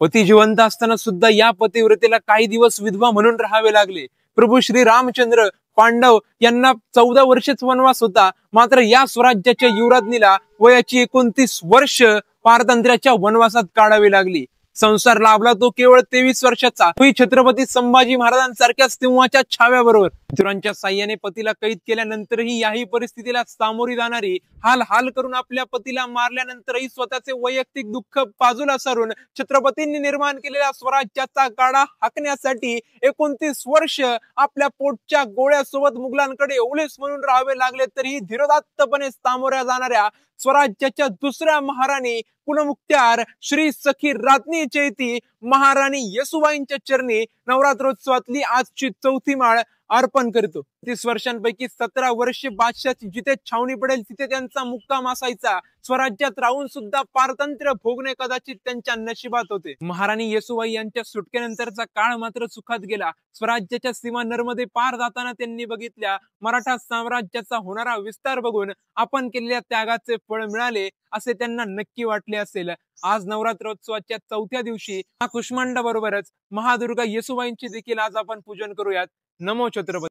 पती जिवंत असताना सुद्धा या पतिव्रतेला काही दिवस विधवा म्हणून राहावे लागले। प्रभू श्री रामचंद्र पांडव यांना 14 वर्षच वनवास होता, मात्र या स्वराज्याच्या युवराज्ञीला वयाची 29 वर्ष पारतंत्र्याच्या वनवासात काढावी लागली। संसार लाभला तो केवळ 23 वर्षाचा। छत्रपती संभाजी महाराजांसारख्याच तेव्हाच्या छाव्याबरोबर मित्रांच्या साह्याने पतीला कैद केल्यानंतरही याही परिस्थितीला सामोरी जाणारी, हाल हाल करून आपल्या पतीला मारल्यानंतरही स्वतःचे वैयक्तिक दुःख बाजूला सारून छत्रपतींनी निर्माण केलेल्या स्वराज्याचा गाडा हाकण्यासाठी 29 वर्ष आपल्या पोटच्या गोळ्यासोबत मुघलांकडे ओलीस म्हणून राहावे लागले, तरीही धीरोदात्तपणे सामोऱ्या जाणाऱ्या स्वराज्याच्या दुसऱ्या महाराणी कुलमुख्त्यार श्री सखी राज्ञी चैती महाराणी येसूबाईंच्या चरणी नवरात्रोत्सवातली आजची 4थी माळ अर्पण करतो। 30 वर्षांपैकी 17 वर्षे बादशाची जिथे छावणी पडेल तिथे त्यांचा मुक्काम असायचा। स्वराज्यात राहून सुद्धा पारतंत्र्य भोगणे कदाचित त्यांच्या नशिबात होते। महाराणी येसूबाई यांच्या सुटकेनंतरचा काळ मात्र सुखात गेला। स्वराज्याच्या सीमा नर्मदे पार जाताना त्यांनी बघितल्या मराठा साम्राज्याचा होणारा विस्तार बघून आपण केलेल्या त्यागाचे फळ मिळाले असे त्यांना नक्की वाटले असेल। आज नवरात्रोत्सवाच्या 4थ्या दिवशी कुष्मांडा बरोबरच महादुर्गा येसूबाईंची देखील आज आपण पूजन करूयात। नमो छत्रपती।